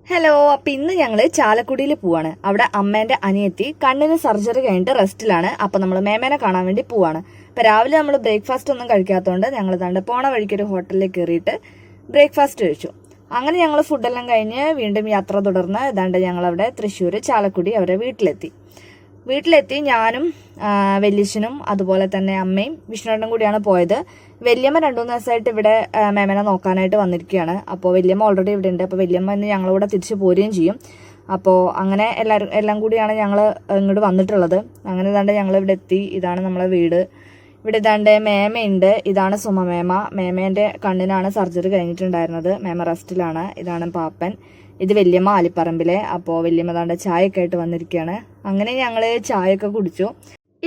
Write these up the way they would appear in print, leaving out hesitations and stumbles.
Hello. അപ്പൊ ഇന്ന് ഞങ്ങള് ചാലക്കുടിയിൽ പോവാണ്. അവിടെ അമ്മേന്റെ അനിയത്തി കണ്ണിന് സർജറി കഴിഞ്ഞിട്ട് റെസ്റ്റിലാണ്. അപ്പൊ നമ്മൾ മേമേനെ കാണാൻ വേണ്ടി പോവാണ്. അപ്പൊ രാവിലെ നമ്മൾ ബ്രേക്ക്ഫാസ്റ്റ് ഒന്നും കഴിക്കാത്തതുകൊണ്ട് ഞങ്ങൾ ദാണ്ട് പോണ വഴിക്ക് ഒരു ഹോട്ടലിൽ കയറിയിട്ട് ബ്രേക്ക്ഫാസ്റ്റ് കഴിച്ചു. അങ്ങനെ ഞങ്ങൾ ഫുഡെല്ലാം കഴിഞ്ഞ് വീണ്ടും യാത്ര തുടർന്ന് ഏതാണ്ട് ഞങ്ങളവിടെ തൃശ്ശൂർ ചാലക്കുടി അവരെ വീട്ടിലെത്തി ഞാനും വല്യച്ഛനും അതുപോലെ തന്നെ അമ്മയും വിഷ്ണുവേട്ടനും കൂടിയാണ് പോയത്. വല്യമ്മ 2-3 ദിവസമായിട്ട് ഇവിടെ മേമനെ നോക്കാനായിട്ട് വന്നിരിക്കുകയാണ്. അപ്പോൾ വല്യമ്മ ഓൾറെഡി ഇവിടെ ഉണ്ട്. അപ്പോൾ വല്യമ്മ ഇന്ന് ഞങ്ങളിവിടെ തിരിച്ച് പോരുകയും ചെയ്യും. അപ്പോൾ അങ്ങനെ എല്ലാം കൂടിയാണ് ഞങ്ങൾ ഇങ്ങോട്ട് വന്നിട്ടുള്ളത്. അങ്ങനെ ഇതാണ്ട് ഞങ്ങൾ ഇവിടെ എത്തി. ഇതാണ് നമ്മളെ വീട്. ഇവിടെ ഇതാണ്ട് മേമയുണ്ട്. ഇതാണ് സുമമേമ. മേമേന്റെ കണ്ണിനാണ് സർജറി കഴിഞ്ഞിട്ടുണ്ടായിരുന്നത്. മേമ റെസ്റ്റിലാണ്. ഇതാണ് പാപ്പൻ. ഇത് വല്യമ്മ ആലിപ്പറമ്പിലെ. അപ്പോൾ വല്യമ്മ താണ്ട് ചായയൊക്കെ ആയിട്ട് വന്നിരിക്കുകയാണ്. അങ്ങനെ ഞങ്ങൾ ചായയൊക്കെ കുടിച്ചു.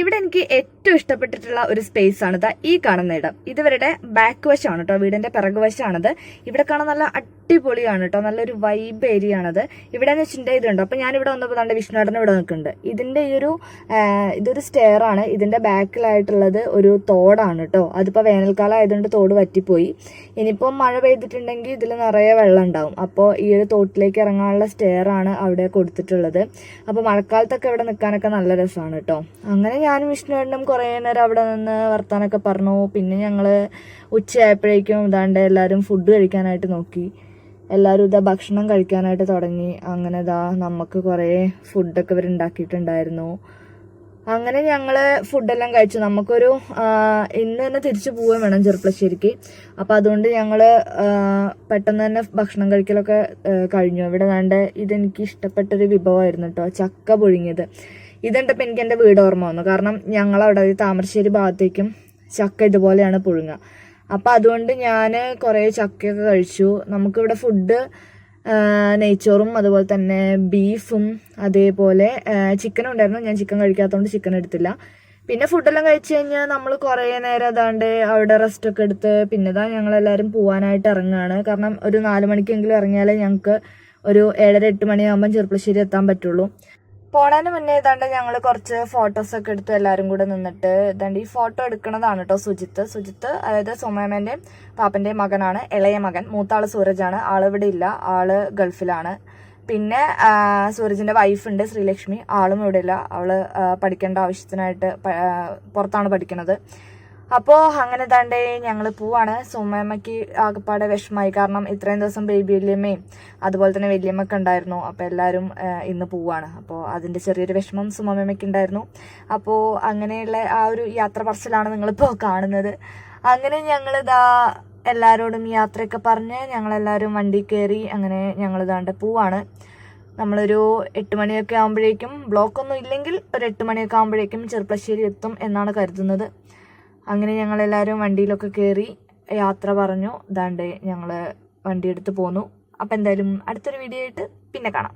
ഇവിടെ എനിക്ക് ഏറ്റവും ഇഷ്ടപ്പെട്ടിട്ടുള്ള ഒരു സ്പേസ് ആണ് ഈ കാണുന്ന ഇടം. ഇതുവരുടെ ബാക്ക് വശമാണ് കേട്ടോ, വീടിന്റെ പിറകു വശമാണത്. ഇവിടെ കാണാൻ നല്ല അടിപൊളിയാണ് കേട്ടോ, നല്ലൊരു വൈബ് ഏരിയ ആണത്. ഇവിടെ എന്ന് വെച്ചിട്ടുണ്ടെങ്കിൽ ഇതുണ്ട്. അപ്പൊ ഞാനിവിടെ വന്നപ്പോൾ താണ്ട് വിഷ്ണുവേട്ടൻ ഇവിടെ നിൽക്കുന്നുണ്ട്. ഇതിന്റെ ഇതൊരു സ്റ്റെയർ ആണ്. ഇതിന്റെ ബാക്കിലായിട്ടുള്ളത് ഒരു തോടാണ് കേട്ടോ. അതിപ്പോ വേനൽക്കാലം ആയതുകൊണ്ട് തോട് വറ്റിപ്പോയി. ഇനിയിപ്പം മഴ പെയ്തിട്ടുണ്ടെങ്കിൽ ഇതിൽ നിറയെ വെള്ളം ഉണ്ടാവും. അപ്പോൾ ഈ ഒരു തോട്ടിലേക്ക് ഇറങ്ങാനുള്ള സ്റ്റെയർ ആണ് അവിടെ കൊടുത്തിട്ടുള്ളത്. അപ്പൊ മഴക്കാലത്തൊക്കെ ഇവിടെ നിൽക്കാനൊക്കെ നല്ല രസമാണ് കേട്ടോ. അങ്ങനെ ഞാനും വിഷ്ണുവേട്ടനും കുറേ നേരം അവിടെ നിന്ന് വർത്താനൊക്കെ പറഞ്ഞു. പിന്നെ ഞങ്ങള് ഉച്ചയായപ്പോഴേക്കും ഇതാണ്ട് എല്ലാവരും ഫുഡ് കഴിക്കാനായിട്ട് നോക്കി. എല്ലാവരും ഭക്ഷണം കഴിക്കാനായിട്ട് തുടങ്ങി. അങ്ങനെ നമുക്ക് കുറേ ഫുഡൊക്കെ ഇവർ ഉണ്ടാക്കിയിട്ടുണ്ടായിരുന്നു. അങ്ങനെ ഞങ്ങള് ഫുഡെല്ലാം കഴിച്ചു. നമുക്കൊരു ഇന്ന് തന്നെ തിരിച്ചു പോവുകയും വേണം ചെറുപ്പശ്ശേരിക്ക്. അപ്പൊ അതുകൊണ്ട് ഞങ്ങള് പെട്ടെന്ന് തന്നെ ഭക്ഷണം കഴിക്കലൊക്കെ കഴിഞ്ഞു. ഇവിടെ വേണ്ട ഇതെനിക്ക് ഇഷ്ടപ്പെട്ടൊരു വിഭവമായിരുന്നു കേട്ടോ, ചക്ക പുഴുങ്ങിയത്. ഇതുണ്ടപ്പോൾ എനിക്ക് എൻ്റെ വീട് ഓർമ്മ വന്നു. കാരണം ഞങ്ങളവിടെ താമരശ്ശേരി ഭാഗത്തേക്കും ചക്ക ഇതുപോലെയാണ് പുഴുങ്ങുക. അപ്പം അതുകൊണ്ട് ഞാൻ കുറേ ചക്കയൊക്കെ കഴിച്ചു. നമുക്കിവിടെ ഫുഡ് നെയ്ച്ചോറും അതുപോലെ തന്നെ ബീഫും അതേപോലെ ചിക്കനും ഉണ്ടായിരുന്നു. ഞാൻ ചിക്കൻ കഴിക്കാത്തതുകൊണ്ട് ചിക്കൻ എടുത്തില്ല. പിന്നെ ഫുഡെല്ലാം കഴിച്ചു കഴിഞ്ഞാൽ നമ്മൾ കുറേ നേരം അതാണ്ട് അവിടെ റെസ്റ്റൊക്കെ എടുത്ത് പിന്നെ ഞങ്ങളെല്ലാവരും പോകാനായിട്ട് ഇറങ്ങുകയാണ്. കാരണം ഒരു 4 മണിക്കെങ്കിലും ഇറങ്ങിയാലേ ഞങ്ങൾക്ക് ഒരു 7-8 മണിയാകുമ്പം ചെറുപ്പശ്ശേരി എത്താൻ പറ്റുള്ളൂ. പോണതിന് മുന്നേ ഇതാണ്ട് ഞങ്ങൾ കുറച്ച് ഫോട്ടോസൊക്കെ എടുത്തു എല്ലാവരും കൂടെ നിന്നിട്ട്. ഇതാണ്ട് ഈ ഫോട്ടോ എടുക്കുന്നതാണ് കേട്ടോ സുജിത്ത്, അതായത് സുമേമേന്റെയും പാപ്പന്റെയും മകനാണ്, ഇളയ മകൻ. മൂത്താള് സൂരജാണ്. ആള് ഇവിടെ ഇല്ല, ആള് ഗൾഫിലാണ്. പിന്നെ സൂരജിന്റെ വൈഫുണ്ട് ശ്രീലക്ഷ്മി, ആളും ഇവിടെ ഇല്ല. അവള് പഠിക്കേണ്ട ആവശ്യത്തിനായിട്ട് പുറത്താണ് പഠിക്കുന്നത്. അപ്പോൾ അങ്ങനെ താണ്ടേ ഞങ്ങൾ പോവാണ്. സുമമ്മയ്ക്ക് ആകെപ്പാടെ വിഷമായി. കാരണം ഇത്രയും ദിവസം ബേബി വല്യമ്മയും അതുപോലെ തന്നെ വല്യമ്മയൊക്കെ ഉണ്ടായിരുന്നു. അപ്പോൾ എല്ലാവരും ഇന്ന് പോവാണ്. അപ്പോൾ അതിൻ്റെ ചെറിയൊരു വിഷമം സുമമ്മയ്ക്ക് ഉണ്ടായിരുന്നു. അപ്പോൾ അങ്ങനെയുള്ള ആ ഒരു യാത്ര പറച്ചിലാണ് നിങ്ങളിപ്പോൾ കാണുന്നത്. അങ്ങനെ ഞങ്ങളിതാ എല്ലാവരോടും യാത്രയൊക്കെ പറഞ്ഞ് ഞങ്ങളെല്ലാവരും വണ്ടി കയറി. അങ്ങനെ ഞങ്ങൾ ഇതാണ്ട് പോവാണ്. നമ്മളൊരു 8 മണിയൊക്കെ ആകുമ്പോഴേക്കും, ബ്ലോക്കൊന്നും ഇല്ലെങ്കിൽ ഒരു 8 മണിയൊക്കെ ആകുമ്പോഴേക്കും ചെറുപ്പശ്ശേരി എത്തും എന്നാണ് കരുതുന്നത്. അങ്ങനെ ഞങ്ങളെല്ലാവരും വണ്ടിയിലൊക്കെ കയറി യാത്ര പറഞ്ഞു. ഇതാണ്ട് ഞങ്ങൾ വണ്ടി എടുത്ത് പോന്നു. അപ്പം എന്തായാലും അടുത്തൊരു വീഡിയോ ആയിട്ട് പിന്നെ കാണാം.